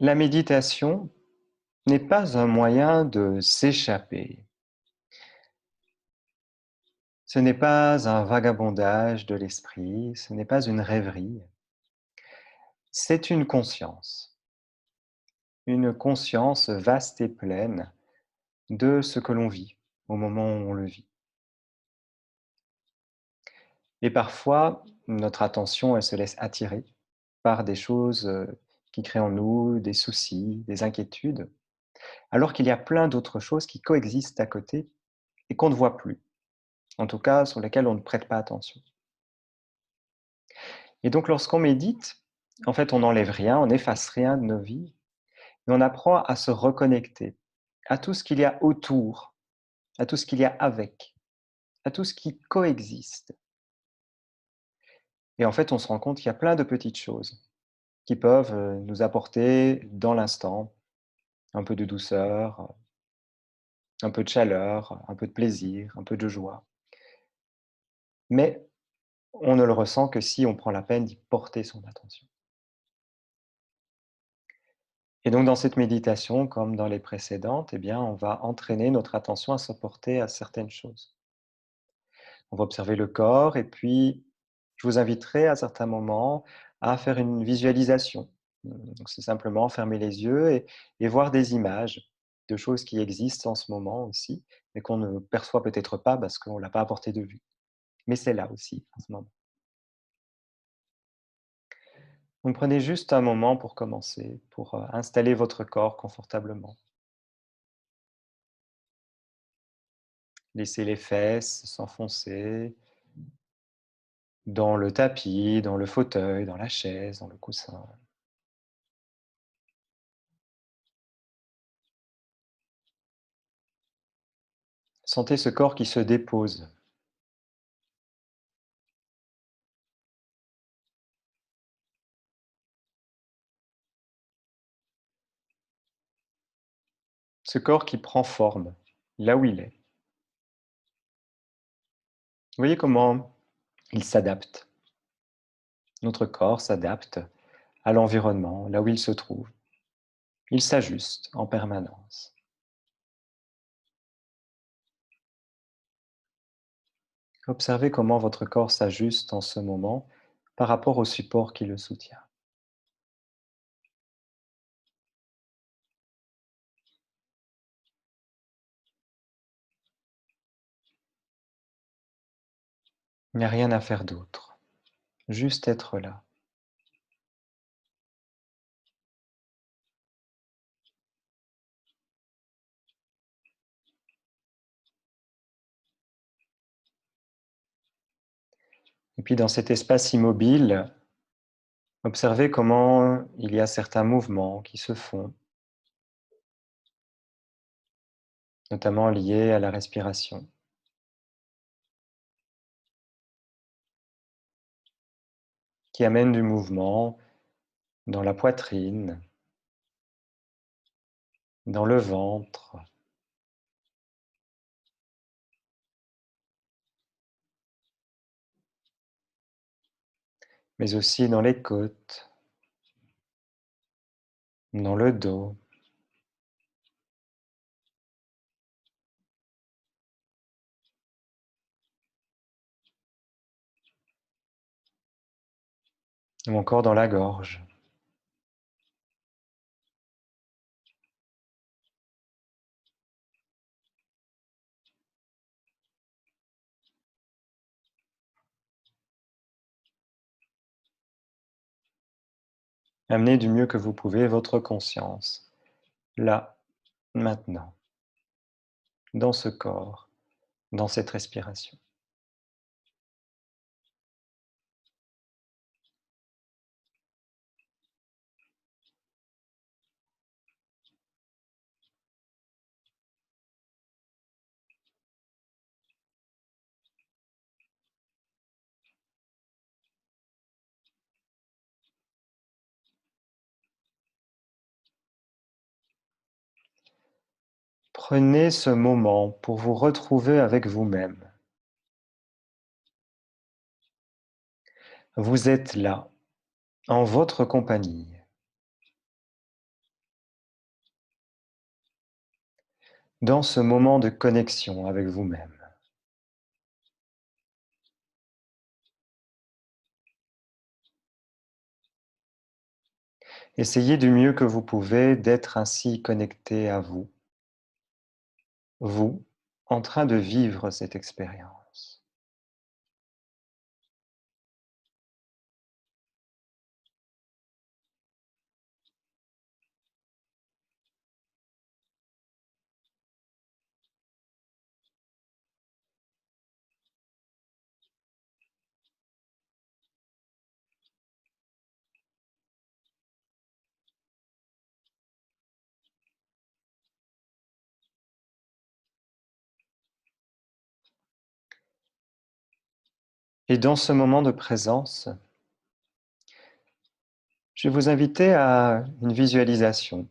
La méditation n'est pas un moyen de s'échapper. Ce n'est pas un vagabondage de l'esprit, ce n'est pas une rêverie. C'est une conscience vaste et pleine de ce que l'on vit au moment où on le vit. Et parfois, notre attention, elle se laisse attirer par des choses qui créent en nous des soucis, des inquiétudes, alors qu'il y a plein d'autres choses qui coexistent à côté et qu'on ne voit plus, en tout cas sur lesquelles on ne prête pas attention. Et donc lorsqu'on médite, en fait, on n'enlève rien, on n'efface rien de nos vies, mais on apprend à se reconnecter à tout ce qu'il y a autour, à tout ce qu'il y a avec, à tout ce qui coexiste. Et en fait, on se rend compte qu'il y a plein de petites choses qui peuvent nous apporter dans l'instant un peu de douceur, un peu de chaleur, un peu de plaisir, un peu de joie. Mais on ne le ressent que si on prend la peine d'y porter son attention. Et donc dans cette méditation, comme dans les précédentes, eh bien, on va entraîner notre attention à se porter à certaines choses. On va observer le corps et puis je vous inviterai à certains moments à faire une visualisation. Donc c'est simplement fermer les yeux et voir des images de choses qui existent en ce moment aussi, mais qu'on ne perçoit peut-être pas parce qu'on ne l'a pas à portée de vue. Mais c'est là aussi en ce moment. Donc prenez juste un moment pour commencer, pour installer votre corps confortablement. Laissez les fesses s'enfoncer dans le tapis, dans le fauteuil, dans la chaise, dans le coussin. Sentez ce corps qui se dépose. Ce corps qui prend forme, là où il est. Vous voyez comment il s'adapte. Notre corps s'adapte à l'environnement, là où il se trouve. Il s'ajuste en permanence. Observez comment votre corps s'ajuste en ce moment par rapport au support qui le soutient. Il n'y a rien à faire d'autre, juste être là. Et puis dans cet espace immobile, observez comment il y a certains mouvements qui se font, notamment liés à la respiration, qui amènent du mouvement dans la poitrine, dans le ventre, mais aussi dans les côtes, dans le dos. Ou encore dans la gorge. Amenez du mieux que vous pouvez votre conscience, là, maintenant, dans ce corps, dans cette respiration. Prenez ce moment pour vous retrouver avec vous-même. Vous êtes là, en votre compagnie. dans ce moment de connexion avec vous-même. Essayez du mieux que vous pouvez d'être ainsi connecté à vous, vous, en train de vivre cette expérience. Et dans ce moment de présence, je vais vous inviter à une visualisation.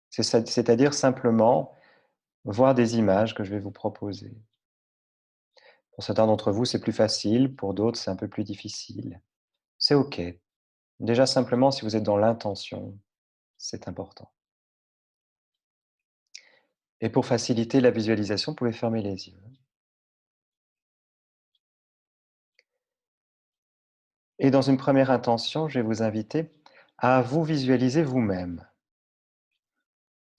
C'est-à-dire simplement voir des images que je vais vous proposer. Pour certains d'entre vous, c'est plus facile, pour d'autres, c'est un peu plus difficile. C'est OK. Déjà simplement, si vous êtes dans l'intention, c'est important. Et pour faciliter la visualisation, vous pouvez fermer les yeux. Et dans une première intention, je vais vous inviter à vous visualiser vous-même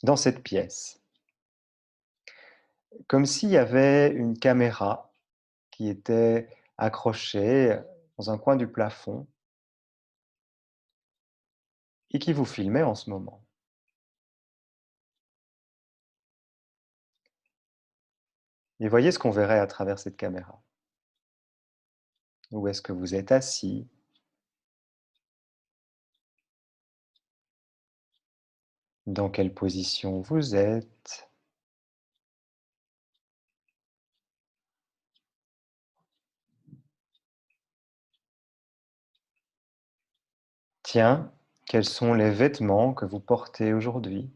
dans cette pièce, comme s'il y avait une caméra qui était accrochée dans un coin du plafond et qui vous filmait en ce moment. Et voyez ce qu'on verrait à travers cette caméra. Où est-ce que vous êtes assis? Dans quelle position vous êtes? Tiens, quels sont les vêtements que vous portez aujourd'hui?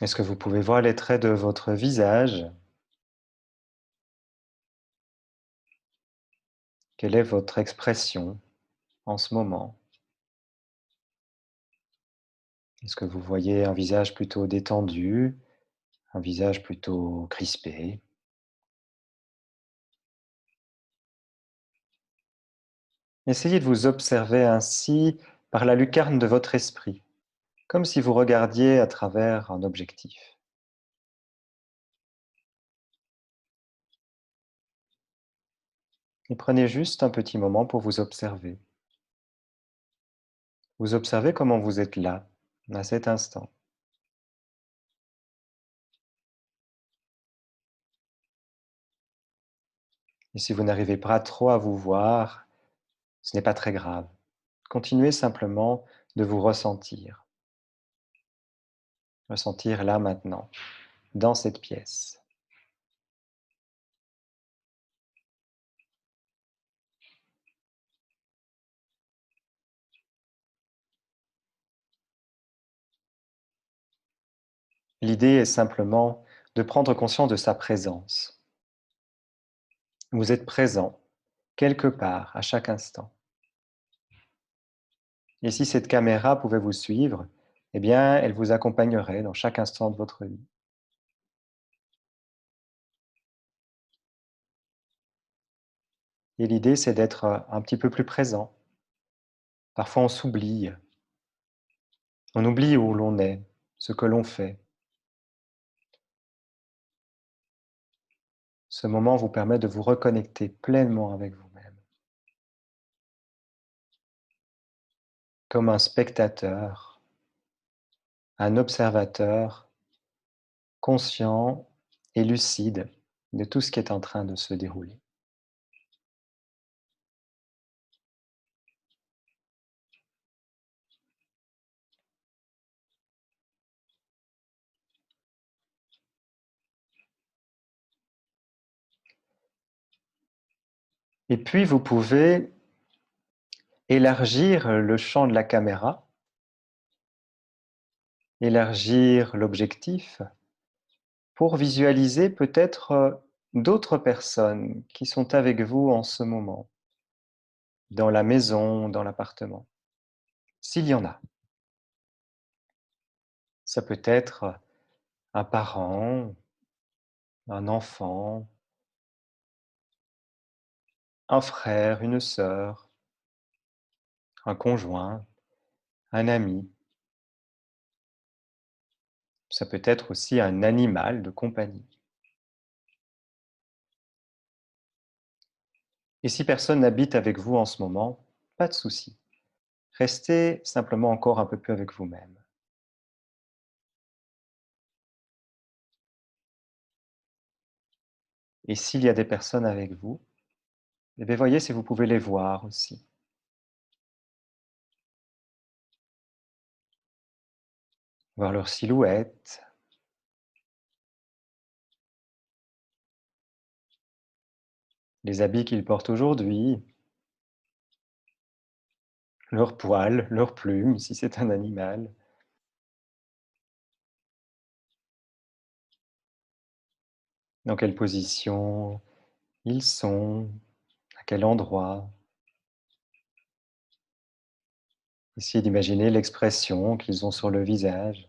Est-ce que vous pouvez voir les traits de votre visage? Quelle est votre expression en ce moment? Est-ce que vous voyez un visage plutôt détendu, un visage plutôt crispé? Essayez de vous observer ainsi par la lucarne de votre esprit, comme si vous regardiez à travers un objectif. Et prenez juste un petit moment pour vous observer. Vous observez comment vous êtes là, à cet instant. Et si vous n'arrivez pas trop à vous voir, ce n'est pas très grave. Continuez simplement de vous ressentir. Ressentir là maintenant, dans cette pièce. L'idée est simplement de prendre conscience de sa présence. Vous êtes présent, quelque part, à chaque instant. Et si cette caméra pouvait vous suivre, eh bien, elle vous accompagnerait dans chaque instant de votre vie. Et l'idée, c'est d'être un petit peu plus présent. Parfois, on s'oublie. On oublie où l'on est, ce que l'on fait. Ce moment vous permet de vous reconnecter pleinement avec vous-même, comme un spectateur, un observateur conscient et lucide de tout ce qui est en train de se dérouler. Et puis, vous pouvez élargir le champ de la caméra, élargir l'objectif pour visualiser peut-être d'autres personnes qui sont avec vous en ce moment, dans la maison, dans l'appartement? S'il y en a, ça peut être un parent, un enfant, un frère, une sœur, un conjoint, un ami. Ça peut être aussi un animal de compagnie. Et si personne n'habite avec vous en ce moment, pas de souci. Restez simplement encore un peu plus avec vous-même. Et s'il y a des personnes avec vous, eh bien, voyez si vous pouvez les voir aussi. Voir leur silhouette, les habits qu'ils portent aujourd'hui, leurs poils, leurs plumes, si c'est un animal, dans quelle position ils sont, à quel endroit. Essayez d'imaginer l'expression qu'ils ont sur le visage.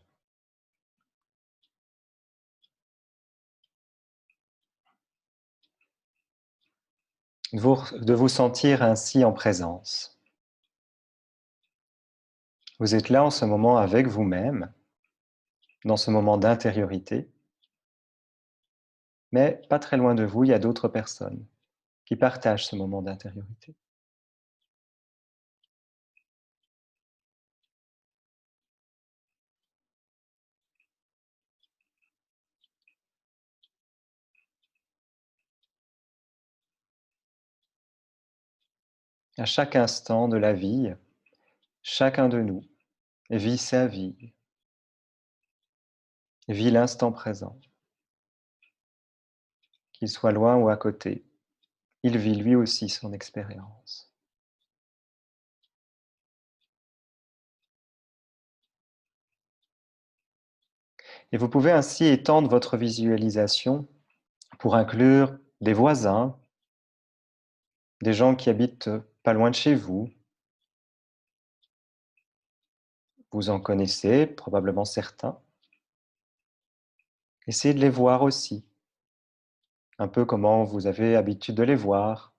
De vous sentir ainsi en présence. Vous êtes là en ce moment avec vous-même, dans ce moment d'intériorité, mais pas très loin de vous, il y a d'autres personnes qui partagent ce moment d'intériorité. À chaque instant de la vie, chacun de nous vit sa vie, vit l'instant présent, qu'il soit loin ou à côté. Il vit lui aussi son expérience. Et vous pouvez ainsi étendre votre visualisation pour inclure des voisins, des gens qui habitent pas loin de chez vous. Vous en connaissez probablement certains. Essayez de les voir aussi, un peu comment vous avez habitude de les voir,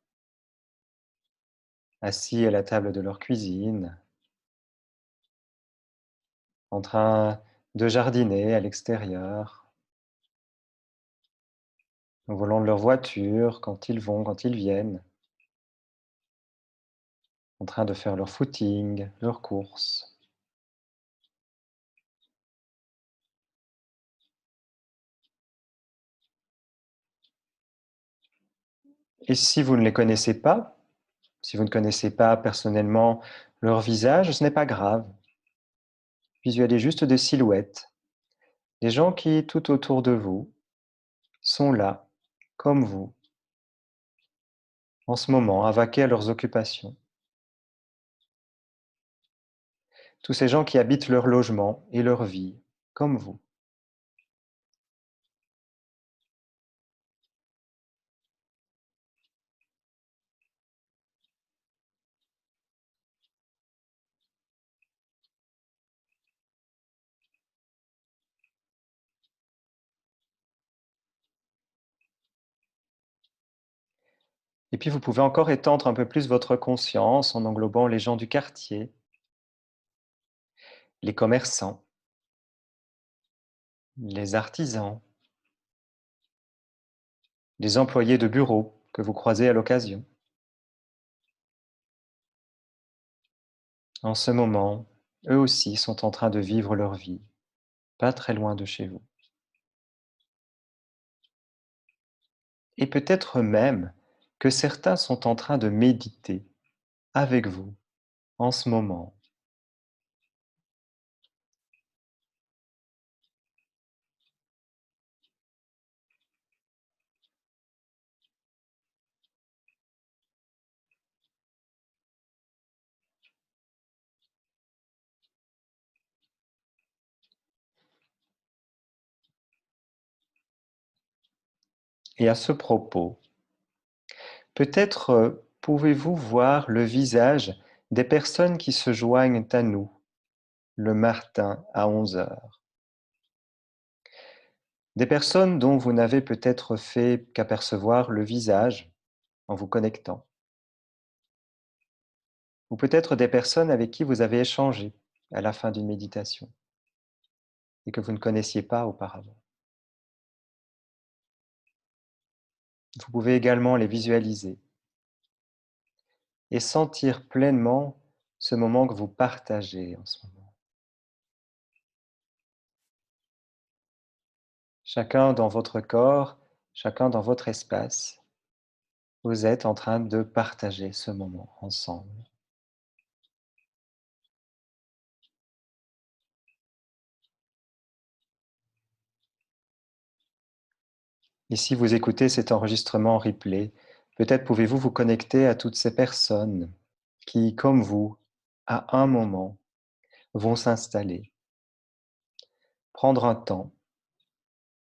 assis à la table de leur cuisine, en train de jardiner à l'extérieur, au volant de leur voiture, quand ils vont, quand ils viennent, en train de faire leur footing, leurs courses. Et si vous ne les connaissez pas, si vous ne connaissez pas personnellement leur visage, ce n'est pas grave. Visualisez juste des silhouettes, des gens qui, tout autour de vous, sont là, comme vous, en ce moment, à vaquer à leurs occupations. Tous ces gens qui habitent leur logement et leur vie, comme vous. Et puis vous pouvez encore étendre un peu plus votre conscience en englobant les gens du quartier, les commerçants, les artisans, les employés de bureau que vous croisez à l'occasion. En ce moment, eux aussi sont en train de vivre leur vie, pas très loin de chez vous. Et peut-être même que certains sont en train de méditer avec vous en ce moment. Et à ce propos, peut-être pouvez-vous voir le visage des personnes qui se joignent à nous le matin à 11 heures. Des personnes dont vous n'avez peut-être fait qu'apercevoir le visage en vous connectant. Ou peut-être des personnes avec qui vous avez échangé à la fin d'une méditation et que vous ne connaissiez pas auparavant. Vous pouvez également les visualiser et sentir pleinement ce moment que vous partagez en ce moment. Chacun dans votre corps, chacun dans votre espace, vous êtes en train de partager ce moment ensemble. Et si vous écoutez cet enregistrement en replay, peut-être pouvez-vous vous connecter à toutes ces personnes qui, comme vous, à un moment, vont s'installer, prendre un temps,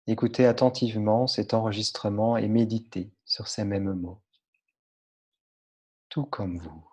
écouter attentivement cet enregistrement et méditer sur ces mêmes mots, tout comme vous.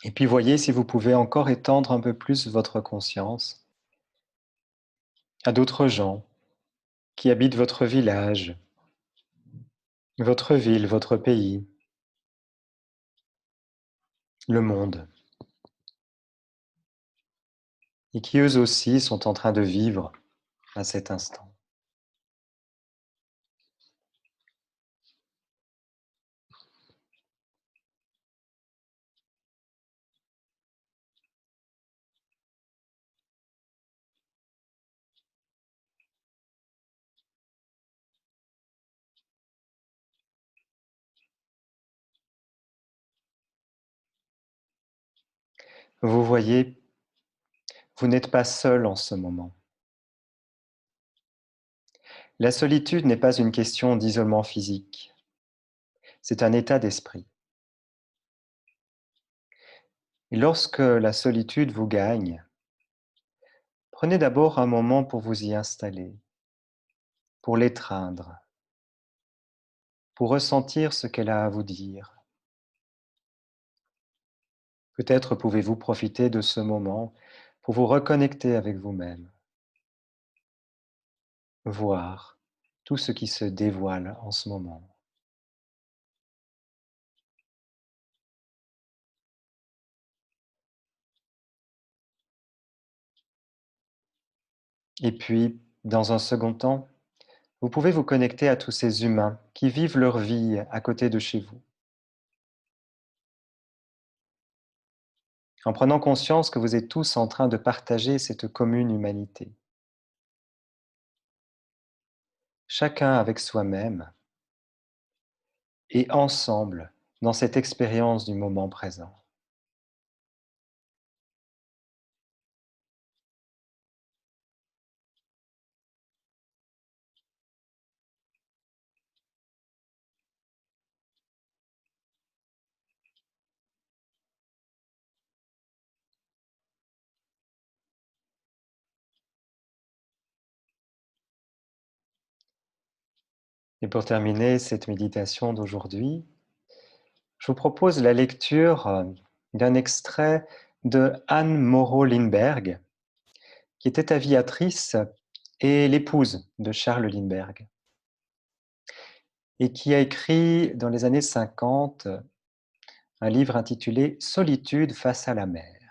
Et puis voyez si vous pouvez encore étendre un peu plus votre conscience à d'autres gens qui habitent votre village, votre ville, votre pays, le monde, et qui eux aussi sont en train de vivre à cet instant. Vous voyez, vous n'êtes pas seul en ce moment. La solitude n'est pas une question d'isolement physique, c'est un état d'esprit. Et lorsque la solitude vous gagne, prenez d'abord un moment pour vous y installer, pour l'étreindre, pour ressentir ce qu'elle a à vous dire. Peut-être pouvez-vous profiter de ce moment pour vous reconnecter avec vous-même, voir tout ce qui se dévoile en ce moment. Et puis, dans un second temps, vous pouvez vous connecter à tous ces humains qui vivent leur vie à côté de chez vous, en prenant conscience que vous êtes tous en train de partager cette commune humanité. Chacun avec soi-même et ensemble dans cette expérience du moment présent. Et pour terminer cette méditation d'aujourd'hui, je vous propose la lecture d'un extrait de Anne Moreau Lindbergh, qui était aviatrice et l'épouse de Charles Lindbergh, et qui a écrit dans les années 50 un livre intitulé Solitude face à la mer.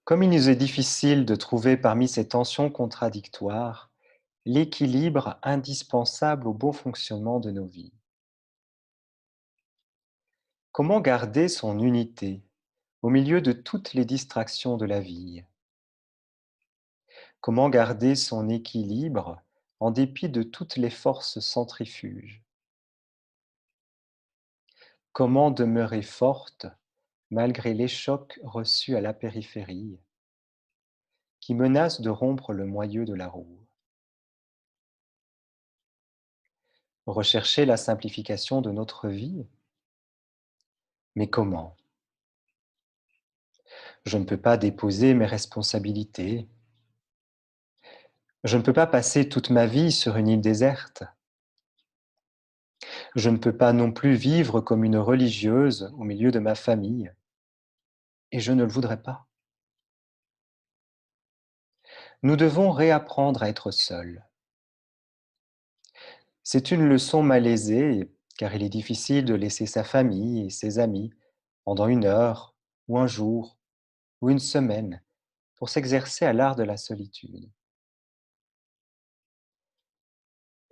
Comme il nous est difficile de trouver parmi ces tensions contradictoires l'équilibre indispensable au bon fonctionnement de nos vies. Comment garder son unité au milieu de toutes les distractions de la vie? Comment garder son équilibre en dépit de toutes les forces centrifuges? Comment demeurer forte malgré les chocs reçus à la périphérie qui menacent de rompre le moyeu de la roue? Rechercher la simplification de notre vie? Mais comment? Je ne peux pas déposer mes responsabilités. Je ne peux pas passer toute ma vie sur une île déserte. Je ne peux pas non plus vivre comme une religieuse au milieu de ma famille. Et je ne le voudrais pas. Nous devons réapprendre à être seuls. C'est une leçon malaisée, car il est difficile de laisser sa famille et ses amis pendant une heure, ou un jour, ou une semaine, pour s'exercer à l'art de la solitude.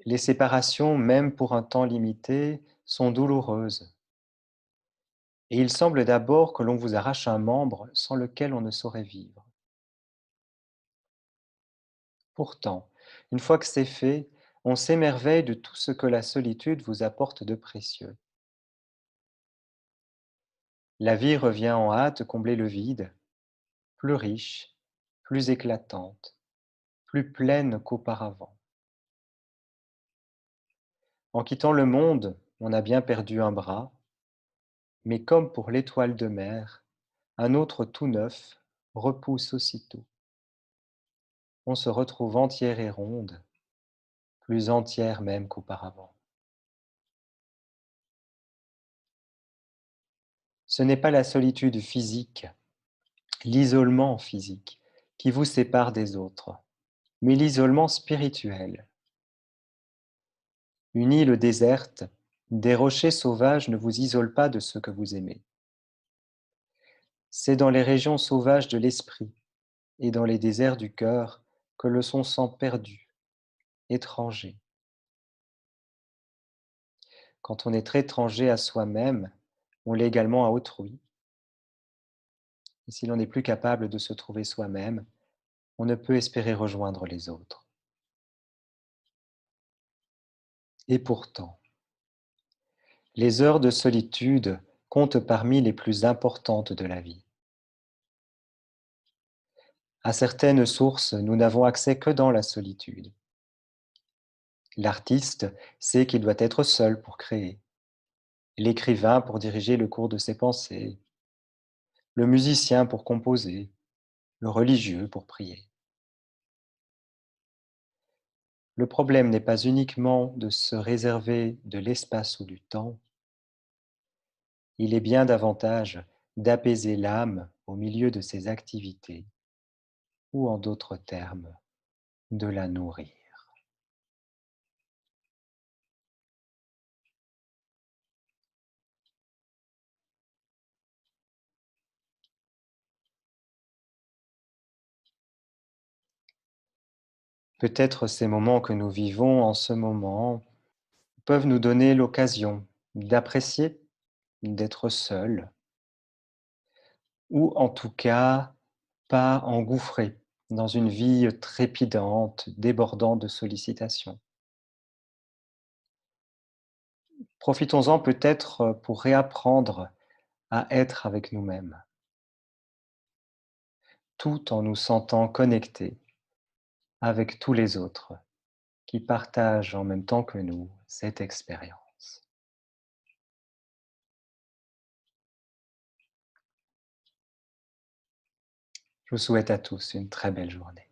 Les séparations, même pour un temps limité, sont douloureuses, et il semble d'abord que l'on vous arrache un membre sans lequel on ne saurait vivre. Pourtant, une fois que c'est fait, on s'émerveille de tout ce que la solitude vous apporte de précieux. La vie revient en hâte combler le vide, plus riche, plus éclatante, plus pleine qu'auparavant. En quittant le monde, on a bien perdu un bras, mais comme pour l'étoile de mer, un autre tout neuf repousse aussitôt. On se retrouve entière et ronde, plus entière même qu'auparavant. Ce n'est pas la solitude physique, l'isolement physique, qui vous sépare des autres, mais l'isolement spirituel. Une île déserte, des rochers sauvages ne vous isolent pas de ceux que vous aimez. C'est dans les régions sauvages de l'esprit et dans les déserts du cœur que le son sent perdu, étranger. Quand on est étranger à soi-même, on l'est également à autrui. Et si l'on n'est plus capable de se trouver soi-même, on ne peut espérer rejoindre les autres. Et pourtant, les heures de solitude comptent parmi les plus importantes de la vie. À certaines sources, nous n'avons accès que dans la solitude. L'artiste sait qu'il doit être seul pour créer, l'écrivain pour diriger le cours de ses pensées, le musicien pour composer, le religieux pour prier. Le problème n'est pas uniquement de se réserver de l'espace ou du temps, il est bien davantage d'apaiser l'âme au milieu de ses activités, ou en d'autres termes, de la nourrir. Peut-être ces moments que nous vivons en ce moment peuvent nous donner l'occasion d'apprécier, d'être seul, ou en tout cas pas engouffré dans une vie trépidante, débordant de sollicitations. Profitons-en peut-être pour réapprendre à être avec nous-mêmes, tout en nous sentant connectés avec tous les autres qui partagent en même temps que nous cette expérience. Je vous souhaite à tous une très belle journée.